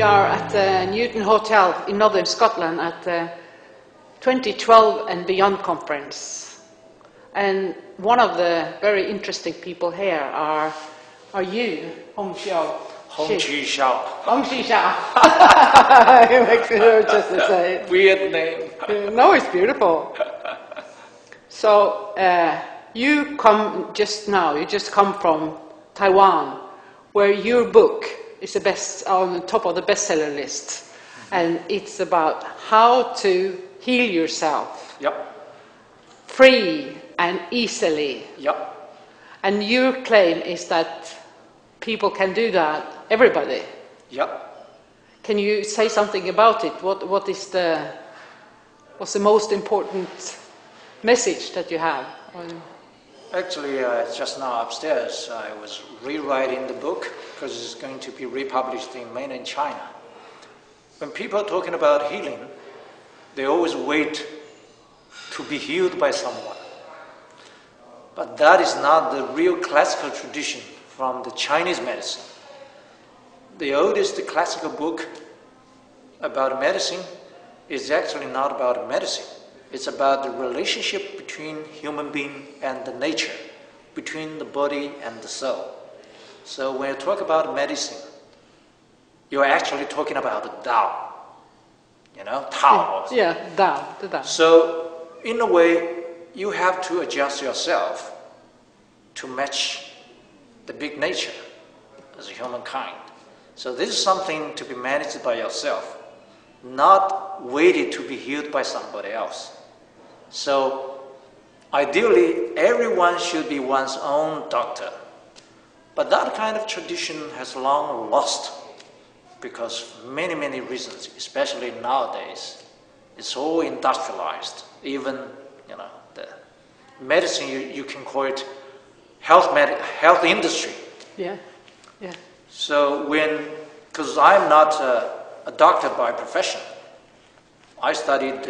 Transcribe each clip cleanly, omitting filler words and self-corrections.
We are at the Newton Hotel in Northern Scotland at the 2012 and Beyond conference. And one of the very interesting people here are you, Hongchi Xiao. Hongchi Xiao. It makes me nervous just to say it. Weird name. No, it's beautiful. So you just come from Taiwan, where your book is on the top of the bestseller list, and it's about how to heal yourself. Yep. Free and easily. Yep. And your claim is that people can do that, everybody. Yep. Can you say something about it? What's the most important message that you have? Actually, just now upstairs, I was rewriting the book because it's going to be republished in mainland China. When people are talking about healing, they always wait to be healed by someone. But that is not the real classical tradition from the Chinese medicine. The oldest classical book about medicine is actually not about medicine. It's about the relationship between human being and the nature, between the body and the soul. So when you talk about medicine, you're actually talking about the Tao. You know, Tao. Yeah, Tao, the Tao. So in a way, you have to adjust yourself to match the big nature as a humankind. So this is something to be managed by yourself, not waited to be healed by somebody else. So ideally, everyone should be one's own doctor. But that kind of tradition has long lost because for many, many reasons, especially nowadays. It's all industrialized. Even, the medicine, you can call it health industry. Yeah, yeah. So because I'm not a doctor by profession, I studied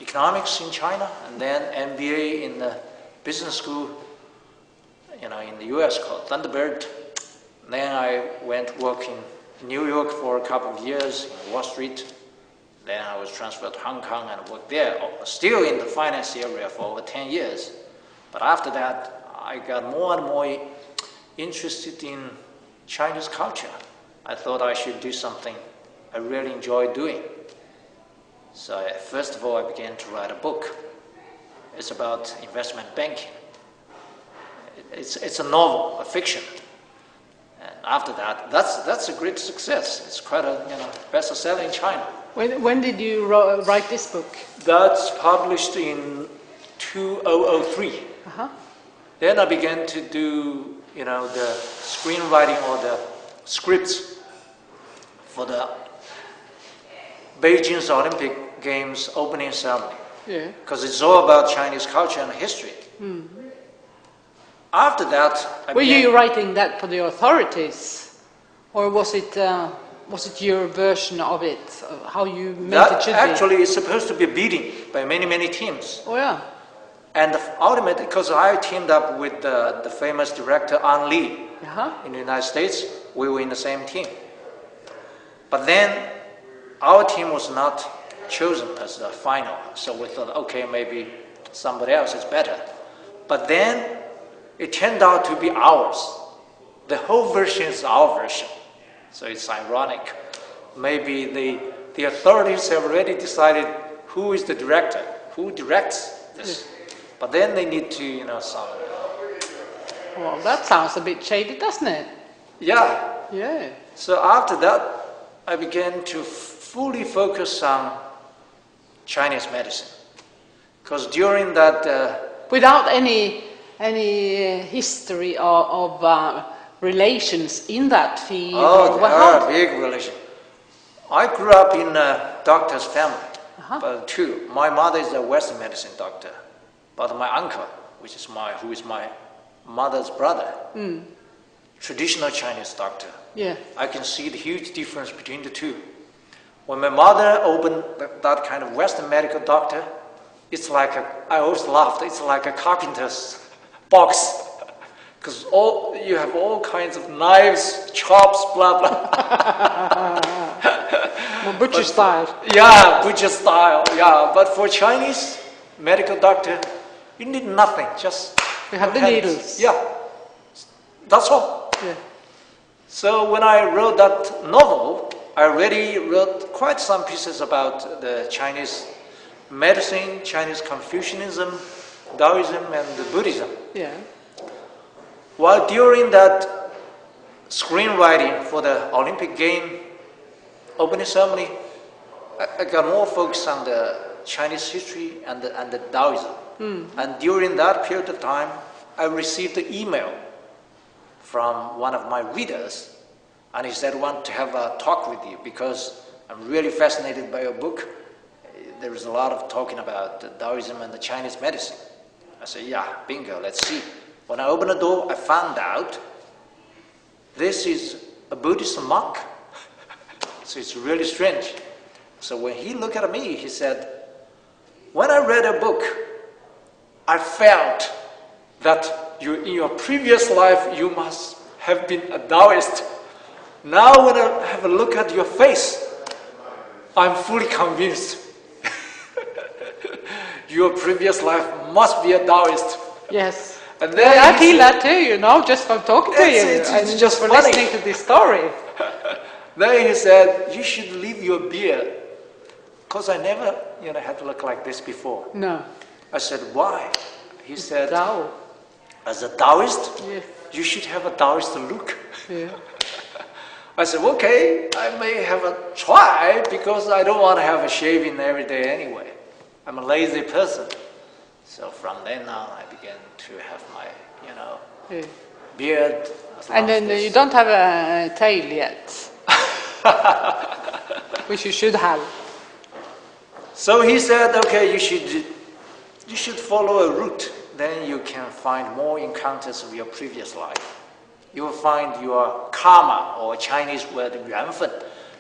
economics in China, and then MBA in the business school, in the US called Thunderbird. Then I went working in New York for a couple of years in Wall Street. Then I was transferred to Hong Kong and worked there, still in the finance area for over 10 years. But after that, I got more and more interested in Chinese culture. I thought I should do something I really enjoy doing. So first of all, I began to write a book. It's about investment banking. It's a novel, a fiction. And after that, that's a great success. It's quite a bestseller in China. When did you write this book? That's published in 2003. Uh-huh. Then I began to do the screenwriting or the scripts for the Beijing's Olympic Games opening ceremony. Yeah. Because it's all about Chinese culture and history. Mm-hmm. After that, were you writing that for the authorities, or was it your version of it? How you made it should actually is supposed to be beaten by many, many teams. Oh yeah. And ultimately, because I teamed up with the famous director Ang Lee in the United States, we were in the same team. But then our team was not chosen as the final, so we thought, okay, maybe somebody else is better. But then it turned out to be ours. The whole version is our version. So it's ironic. Maybe the authorities have already decided who is the director, who directs this. But then they need to, some. Well, that sounds a bit shady, doesn't it? Yeah. Yeah. So after that, I began to fully focus on Chinese medicine. Because during that... without any history of relations in that field? Oh, there are big relations. I grew up in a doctor's family, but two. My mother is a Western medicine doctor, but my uncle, who is my mother's brother, traditional Chinese doctor. Yeah. I can see the huge difference between the two. When my mother opened that kind of Western medical doctor, it's like I always laughed, it's like a carpenter's box. because you have all kinds of knives, chops, blah blah. More butcher style. Yeah, butcher style. Yeah, but for Chinese medical doctor, you need nothing. Just You have the needles. Yeah, that's all. Yeah. So when I wrote that novel, I already wrote quite some pieces about the Chinese medicine, Chinese Confucianism, Taoism, and Buddhism. Yeah. While during that screenwriting for the Olympic game opening ceremony, I got more focus on the Chinese history and the Taoism. And during that period of time, I received an email from one of my readers, and he said, "I want to have a talk with you because I'm really fascinated by your book. There is a lot of talking about the Taoism and the Chinese medicine." I said, "Yeah, bingo, let's see." When I opened the door, I found out this is a Buddhist monk. So it's really strange. So when he looked at me, he said, "When I read a book, I felt that in your previous life, you must have been a Taoist. Now when I have a look at your face, I'm fully convinced your previous life must be a Taoist." Yes. And then I feel that too, just from talking to you. It's and just for funny. listening to this story. Then he said, "You should leave your beard, because I never, had to look like this before." No. I said, "Why?" He said, Tao. "As a Taoist, Yes. you should have a Taoist look." Yeah. I said, "Okay, I may have a try because I don't want to have a shaving every day anyway. I'm a lazy person." So from then on, I began to have my, Yeah. beard. And then you don't have a tail yet, which you should have. So he said, "Okay, you should follow a route. Then you can find more encounters of your previous life. You will find your karma, or Chinese word 缘分.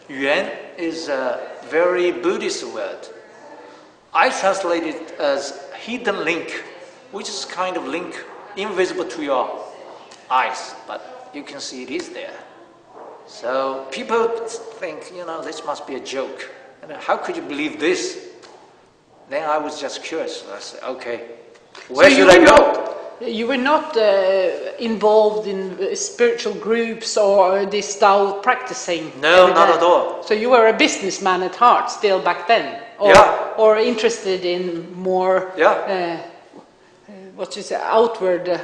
缘 is a very Buddhist word. I translate it as hidden link, which is kind of link invisible to your eyes, but you can see it is there. So people think, this must be a joke. How could you believe this?" Then I was just curious. I said, "Okay, where should I go?" You were not involved in spiritual groups or this Tao practicing? No, every not day. at all. So you were a businessman at heart still back then? Or, Yeah. Or interested in more, Yeah. what you say, outward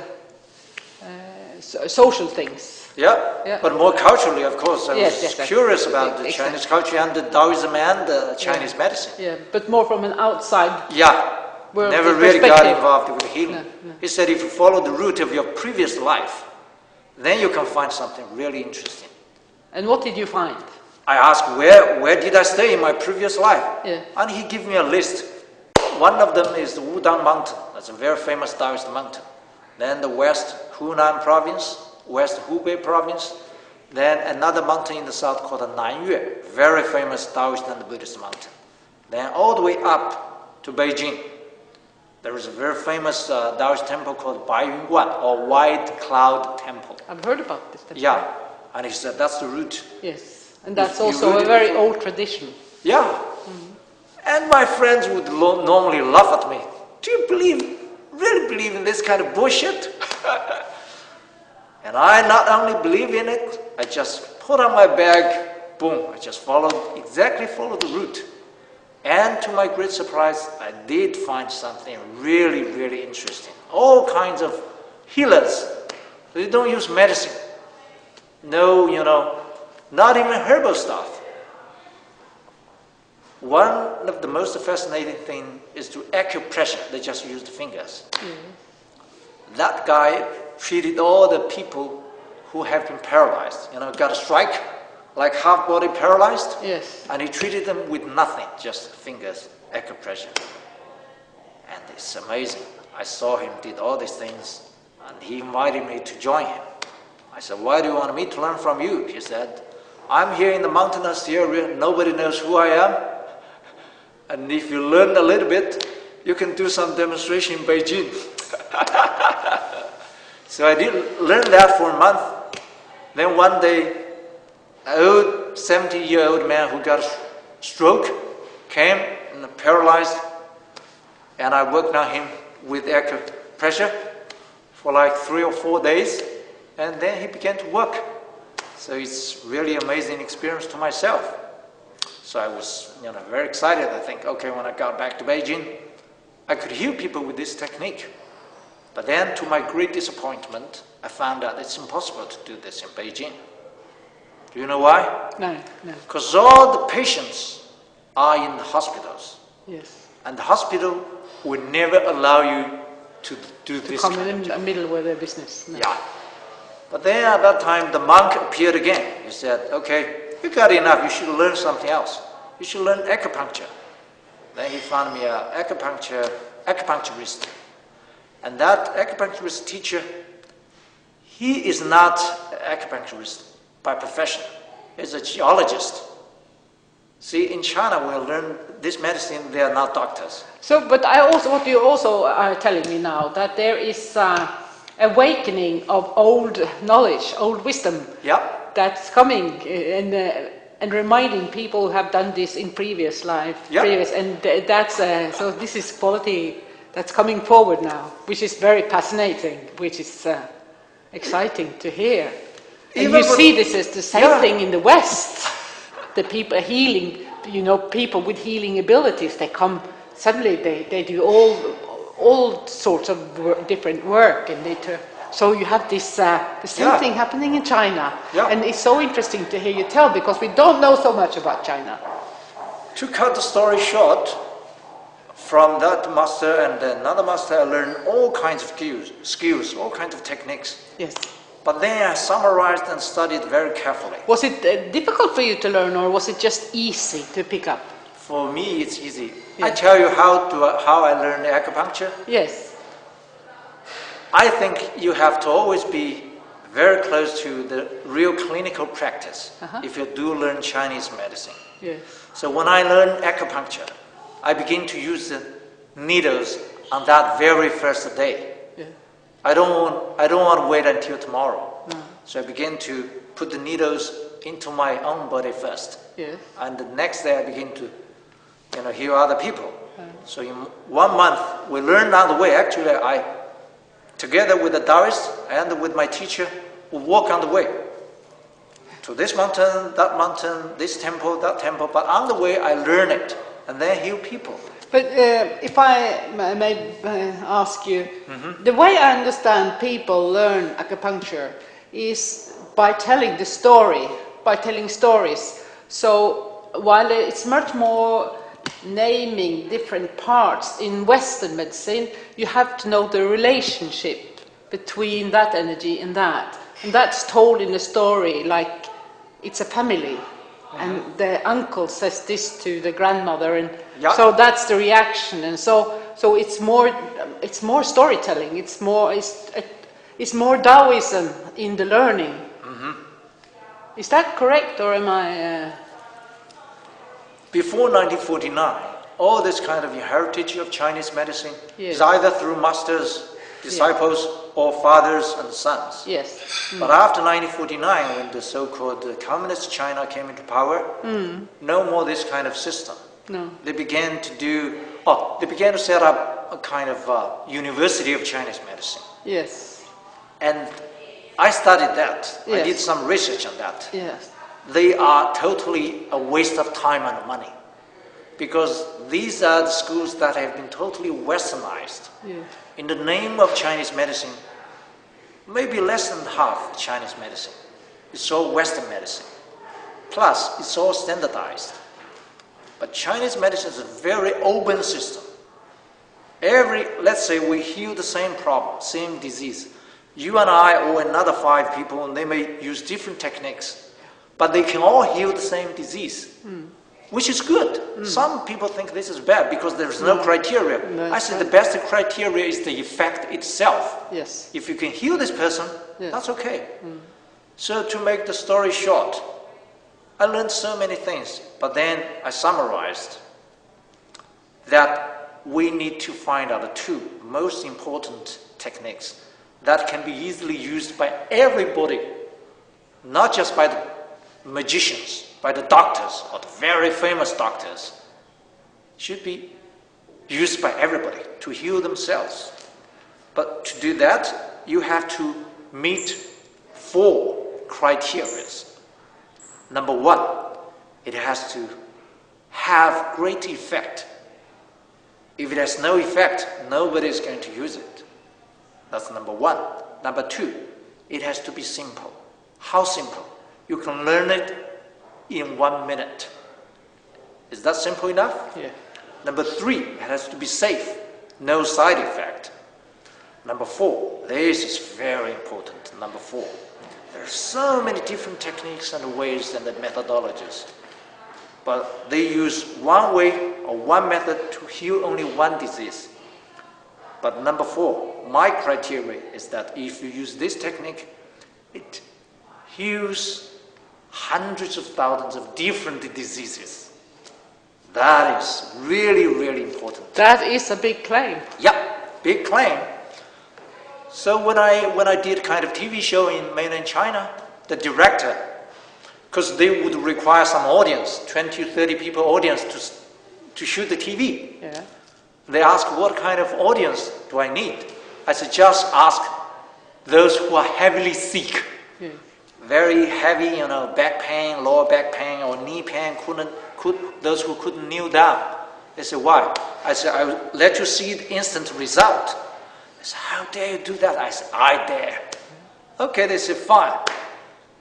social things? Yeah, but more culturally, of course. I Yes, was yes, curious about the exactly. Chinese culture and the Taoism and the Chinese medicine. Yeah, but more from an outside. Yeah, World never really got perspective. involved with healing. No. He said if you follow the route of your previous life, then you can find something really interesting. And what did you find? I asked, where did I stay in my previous life? Yeah. And he gave me a list. One of them is the Wudang Mountain. That's a very famous Taoist mountain. Then the West Hunan province, West Hubei province. Then another mountain in the south called the Nanyue, very famous Taoist and Buddhist mountain. Then all the way up to Beijing, there is a very famous Taoist temple called Baiyunguan, or White Cloud Temple. I've heard about this. Yeah, and he said that's the route. Yes, and that's You also read a it very before? old tradition. Yeah. And my friends would normally laugh at me. Do you really believe in this kind of bullshit? And I not only believe in it, I just put on my bag, boom, I just exactly followed the route. And to my great surprise, I did find something really, really interesting. All kinds of healers. They don't use medicine. No, not even herbal stuff. One of the most fascinating things is to acupressure. They just use the fingers. That guy treated all the people who have been paralyzed. Got a strike, like half body paralyzed. Yes. And he treated them with nothing, just fingers, acupressure. And it's amazing. I saw him did all these things, and he invited me to join him. I said, "Why do you want me to learn from you?" He said, "I'm here in the mountainous area, nobody knows who I am. And if you learn a little bit, you can do some demonstration in Beijing." So I did learn that for a month. Then one day, an old 70-year-old man who got a stroke came and paralyzed, and I worked on him with acupressure for like 3 or 4 days, and then he began to work. So it's really amazing experience to myself. So I was very excited. I think, okay, when I got back to Beijing, I could heal people with this technique. But then, to my great disappointment, I found out it's impossible to do this in Beijing. Do you know why? No. Because all the patients are in the hospitals. Yes. And the hospital will never allow you to do this come kind in of job. the middle with their business. No. Yeah. But then at that time, the monk appeared again. He said, okay, you got enough. You should learn something else. You should learn acupuncture. Then he found me an acupuncturist. And that acupuncturist teacher, he is not an acupuncturist by profession. He's a geologist. See, in China, we learn this medicine, they are not doctors. So, but what you also are telling me now, that there is awakening of old knowledge, old wisdom, Yep. that's coming and reminding people who have done this in previous life, Yep. and that's so this is quality that's coming forward now, which is very fascinating, which is exciting to hear. And you see this as the same thing in the West. The people healing, people with healing abilities, they come suddenly. They do all sorts of different work, and so you have this the same thing happening in China. Yeah. And it's so interesting to hear you tell, because we don't know so much about China. To cut the story short, from that master and another master, I learned all kinds of skills, all kinds of techniques. Yes. But then I summarized and studied very carefully. Was it difficult for you to learn, or was it just easy to pick up? For me, it's easy. Yeah. I tell you how I learned acupuncture. Yes. I think you have to always be very close to the real clinical practice if you do learn Chinese medicine. Yes. So when I learned acupuncture, I begin to use the needles on that very first day. Yeah. I don't want to wait until tomorrow. No. So I begin to put the needles into my own body first. Yes. And the next day I begin to heal other people. So in 1 month, we learned on the way. Actually, I, together with the Taoist and with my teacher, we walk on the way. To this mountain, this temple, that temple. But on the way, I learn it and then heal people. But if I may ask you, the way I understand people learn acupuncture is by telling the story, by telling stories. So while it's much more naming different parts in Western medicine, you have to know the relationship between that energy and that. And that's told in a story like it's a family. And the uncle says this to the grandmother, and so that's the reaction. And so it's more storytelling. It's more Taoism in the learning. Is that correct, or am I? Before 1949, all this kind of heritage of Chinese medicine Yes. is either through masters, disciples, or fathers and sons. Yes. But after 1949, when the so-called communist China came into power, no more this kind of system. No. They began to set up a kind of university of Chinese medicine. Yes. And I studied that. Yes. I did some research on that. Yes. They are totally a waste of time and money, because these are the schools that have been totally westernized. Yes. In the name of Chinese medicine, maybe less than half Chinese medicine. It's all Western medicine. Plus, it's all standardized. But Chinese medicine is a very open system. Let's say we heal the same problem, same disease. You and I or another 5 people, and they may use different techniques, but they can all heal the same disease. Which is good. Some people think this is bad because there's no criteria. No, I say the best criteria is the effect itself. Yes. If you can heal this person, Yes. that's okay. So to make the story short, I learned so many things, but then I summarized that we need to find out the 2 most important techniques. that can be easily used by everybody, not just by the magicians, by the doctors or the very famous doctors. It should be used by everybody to heal themselves. But to do that, you have to meet 4 criteria. Number 1, it has to have great effect. If it has no effect, nobody is going to use it. That's number 1. Number 2, it has to be simple. How simple? You can learn it in 1 minute. Is that simple enough? Yeah. Number 3, it has to be safe, no side effect. Number 4, this is very important. Number 4, there are so many different techniques and ways and the methodologies. But they use one way or one method to heal only one disease. But number 4, my criteria is that if you use this technique, it heals hundreds of thousands of different diseases. That is really, really important. That is a big claim. Yeah, big claim. So when I did kind of TV show in mainland China, the director, because they would require some audience, 20, 30 people audience to shoot the TV. Yeah. They asked, what kind of audience do I need? I said, just ask those who are heavily sick. Yeah. Very heavy, back pain, lower back pain, or knee pain, those who couldn't kneel down. They said, why? I said, I will let you see the instant result. They said, how dare you do that? I said, I dare. Okay, they said, fine.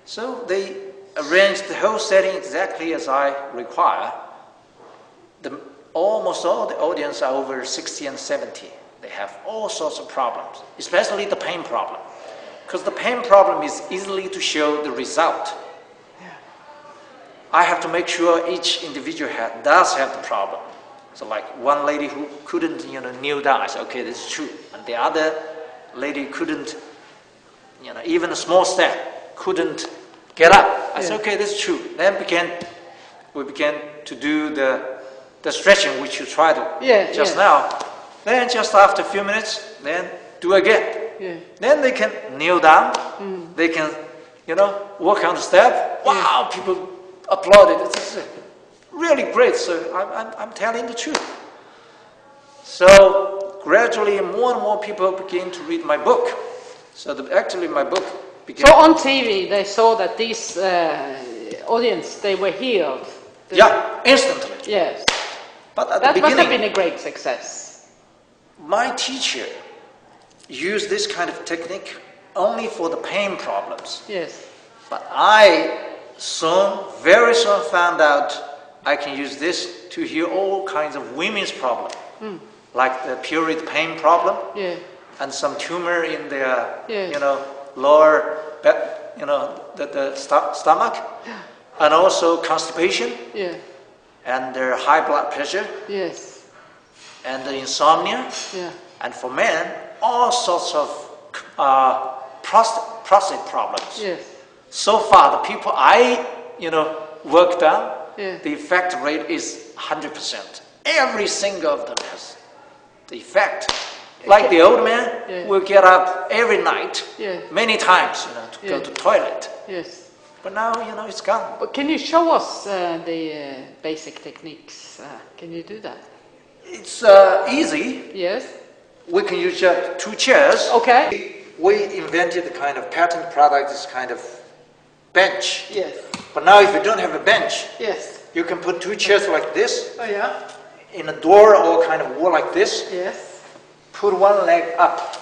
So they arranged the whole setting exactly as I require. Almost all the audience are over 60 and 70. They have all sorts of problems, especially the pain problem. Because the pain problem is easily to show the result. Yeah. I have to make sure each individual does have the problem. So like one lady who couldn't kneel down, I said, okay, this is true. And the other lady couldn't, even a small step, couldn't get up. I said, okay, this is true. Then we began to do the stretching which you tried just now. Then just after a few minutes, then do again. Yeah. Then they can kneel down. They can, walk on the step. Wow, people applauded. It's really great. So I'm telling the truth. So gradually, more and more people begin to read my book. So actually, my book began. So on TV, they saw that these audience, they were healed. Yeah, instantly. Yes. But at That the must beginning, have been a great success. my teacher used this kind of technique only for the pain problems. Yes. But I very soon found out I can use this to heal all kinds of women's problems, like the period pain problem, and some tumor in their, lower back, the stomach, and also constipation, and their high blood pressure, and the insomnia, and for men, all sorts of prostate problems. So far, the people I, worked on, the effect rate is 100%. Every single of them has the effect. Like the old man will get up every night, many times, to go to toilet. But now, it's gone. But can you show us the basic techniques? Can you do that? It's easy. Yes. We can use just 2 chairs. Okay. We invented the kind of patent product, this kind of bench. Yes. But now if you don't have a bench, Yes. you can put 2 chairs like this, Oh yeah. in a door or kind of wall like this. Yes. Put one leg up.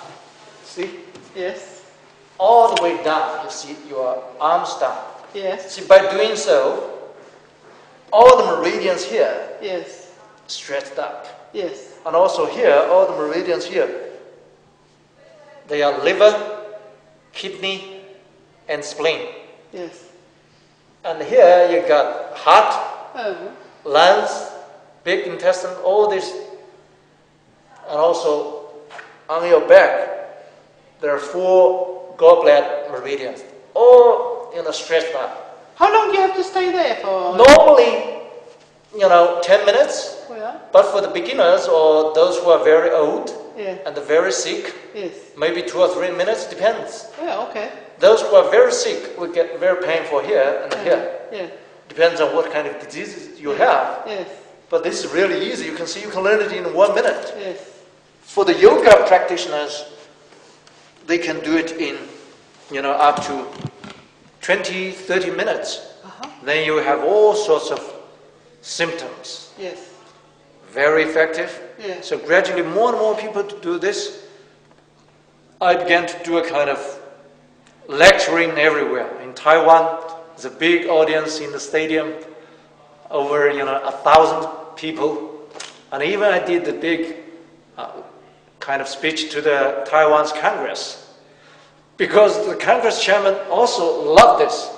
See? Yes. All the way down. You see your arms down. Yes. See, by doing so, all the meridians here Yes. stretched up. Yes. And also here, all the meridians here, they are liver, kidney, and spleen. Yes. And here you got heart, Oh. lungs, big intestine, all this. And also on your back, there are 4 gallbladder meridians, all stretched up. How long do you have to stay there for? Normally, 10 minutes. Oh, yeah. But for the beginners or those who are very old, and very sick, maybe 2 or 3 minutes, depends. Yeah, okay. Those who are very sick will get very painful here and here. Yeah. Depends on what kind of diseases you have. Yes. But this is really easy. You can see you can learn it in 1 minute. Yes. For the yoga practitioners, they can do it in, up to 20, 30 minutes. Then you have all sorts of symptoms. Yes. Very effective. Yeah. So gradually more and more people do this. I began to do a kind of lecturing everywhere. In Taiwan, there's a big audience in the stadium, over 1,000 people. And even I did the big kind of speech to the Taiwan's Congress. Because the Congress chairman also loved this.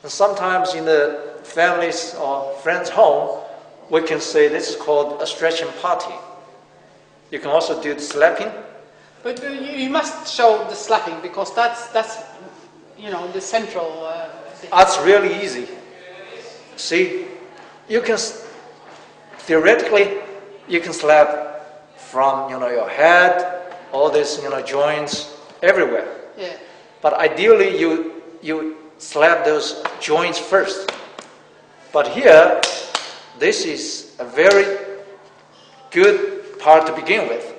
And sometimes in the families or friends' home, we can say this is called a stretching party. You can also do the slapping. But you must show the slapping, because that's the central thing. That's really easy. See, you can theoretically you can slap from your head, all these joints everywhere. Yeah. But ideally you slap those joints first. But here, this is a very good part to begin with.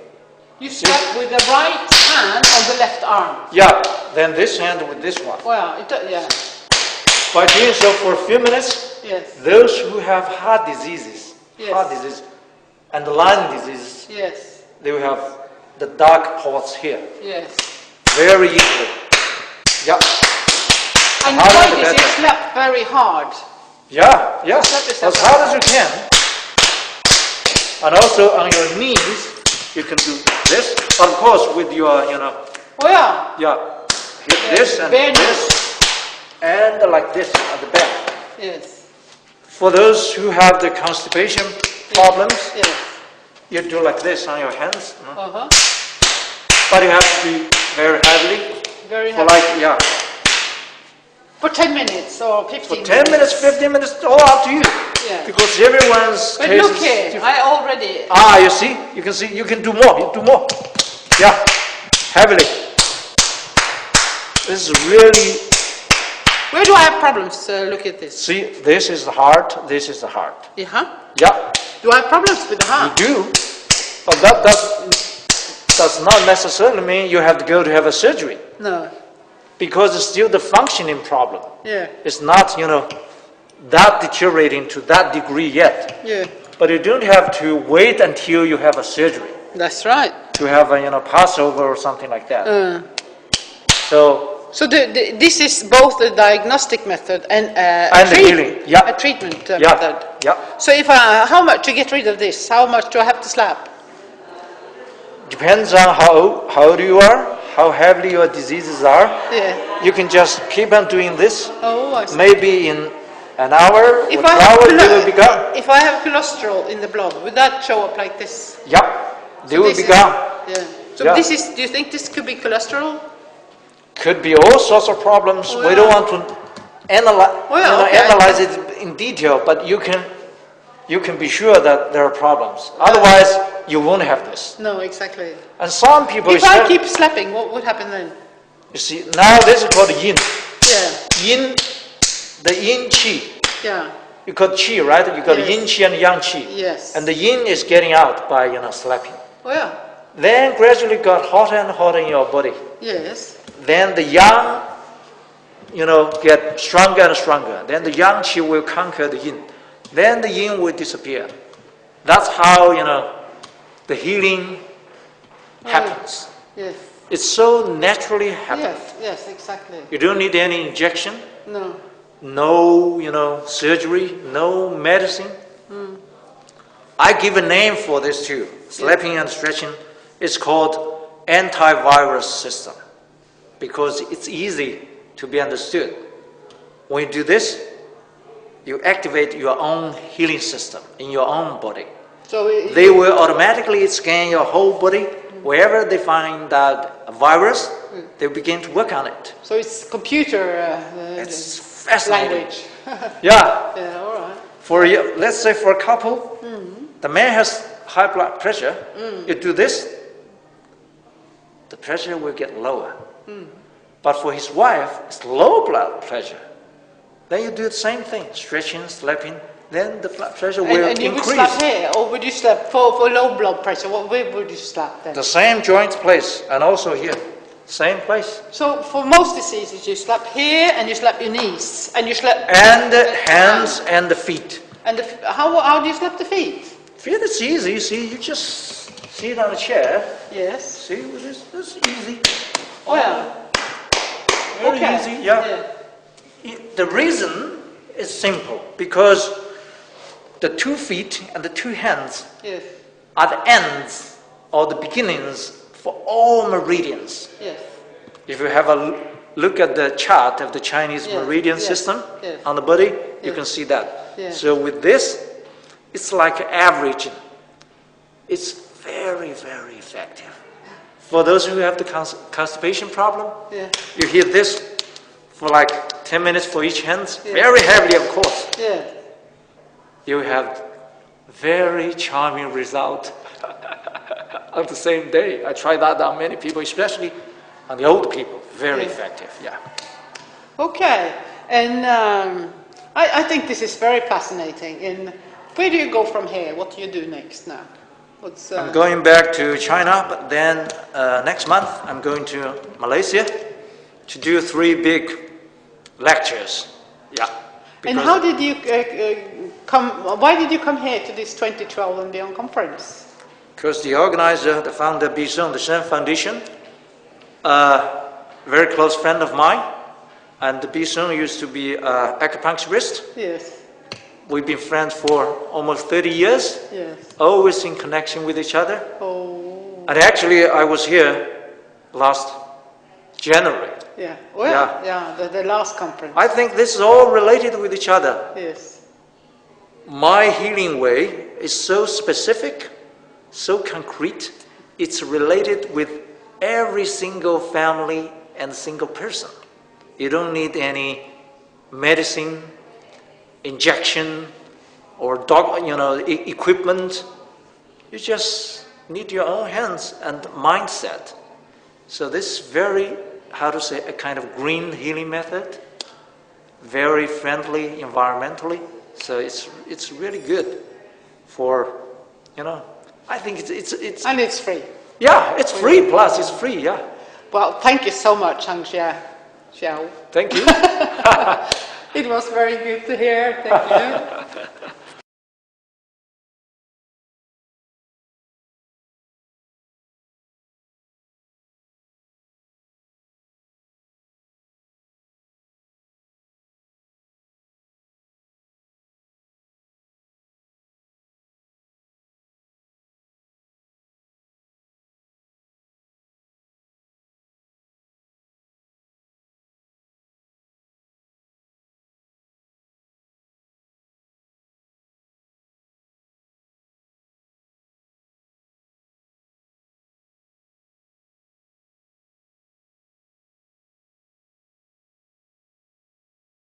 You slap with the right hand on the left arm. Yeah, then this hand with this one. Well, yeah. By doing so for a few minutes, Yes. those who have heart diseases, Yes. and lung diseases, Yes. they will have the dark spots here. Yes. Very easily. Yeah. And Harder why the does you better. slap very hard? Yeah. Slap As hard as you can. And also on your knees, you can do this. Of course, with your, Oh yeah. hit this and Bare this, and like this at the back. Yes. For those who have the constipation problems, Yes. you do like this on your hands. Uh-huh. But you have to be very heavily. Very For hard. For 10 minutes or 15 For 10 minutes, 15 minutes, all up to you. Yeah. Because everyone's But case look is here, different. I already... You see? You can do more. You do more. Yeah. Heavily. This is really... Where do I have problems? Look at this. See, this is the heart, this is the heart. Yeah. Yeah. Do I have problems with the heart? You do. But that does not necessarily mean you have to go to have a surgery. No. Because it's still the functioning problem. Yeah. It's not, that deteriorating to that degree yet. Yeah. But you don't have to wait until you have a surgery That's right. to have a Passover or something like that. So this is both a diagnostic method and the healing. Yeah. A treatment method. Yeah. So if how much to get rid of this? How much do I have to slap? Depends on how old you are, how heavily your diseases are. Yeah. You can just keep on doing this. Oh, I see. Maybe in an hour or 2 If I have hours, they will be gone. If I have cholesterol in the blood, would that show up like this? Yeah, they will be gone. Yeah. So Yeah. this is. Do you think this could be cholesterol? Could be all sorts of problems. Oh, We yeah. don't want to analyze it in detail, but you can be sure that there are problems. Otherwise, you won't have this. No, exactly. And some people... If I keep slapping, what would happen then? You see, now this is called yin. Yeah. Yin, the yin qi. Yeah. You got qi, right? You got Yes. yin qi and yang qi. Yes. And the yin is getting out by, slapping. Oh yeah. Then gradually got hotter and hotter in your body. Yes. Then the yang, get stronger and stronger. Then the yang qi will conquer the yin. Then the yin will disappear. That's how, the healing happens. Yes. It's so naturally happens. Yes, exactly. You don't need any injection, No. no, surgery, no medicine. I give a name for this too. Slapping and stretching. It's called Antivirus System because it's easy to be understood. When you do this, you activate your own healing system in your own body. So They will automatically scan your whole body. Wherever they find that a virus, they begin to work on it. So it's computer It's fascinating. language. Yeah. Yeah, all right. For you, let's say for a couple, the man has high blood pressure. You do this, the pressure will get lower. But for his wife, it's low blood pressure. Then you do the same thing, stretching, slapping, then the blood pressure will and you increase. would slap here, or would you slap for low blood pressure? Where would you slap then? The same joint place, and also here, same place. So for most diseases, you slap here, and you slap your knees, and you slap... And the hands and the feet. And how do you slap the feet? Feet is easy, you see, you just sit on a chair. Yes. See, this is easy. Oh yeah. Very easy, yeah. The reason is simple, because the 2 feet and the 2 hands are the ends or the beginnings for all meridians. Yes. If you have a look at the chart of the Chinese meridian system on the body, you can see that. So with this, it's like averaging. It's very, very effective. For those who have the constipation problem, you hear this for like 10 minutes for each hand, very heavily, of course. You have very charming result on the same day. I tried that on many people, especially on the old people. Very effective, Okay, and I think this is very fascinating. And where do you go from here? What do you do next now? I'm going back to China, but then next month I'm going to Malaysia to do 3 big lectures. And how did you come? Why did you come here to this 2012 and Beyond conference? Because the organizer, the founder, Bison, the Shen Foundation, a very close friend of mine, and Bison used to be an acupuncturist. Yes. We've been friends for almost 30 years. Yes. Always in connection with each other. Oh. And actually, I was here last January. Yeah. Oh, yeah. The last conference. I think this is all related with each other. Yes. My healing way is so specific, so concrete. It's related with every single family and single person. You don't need any medicine, injection, or equipment. You just need your own hands and mindset. So this is very, how to say, a kind of green healing method, very friendly environmentally. So it's really good for, I think it's and it's free. Yeah, it's free. Plus, it's free. Yeah. Well, thank you so much, Hongchi Xiao. Thank you. It was very good to hear. Thank you.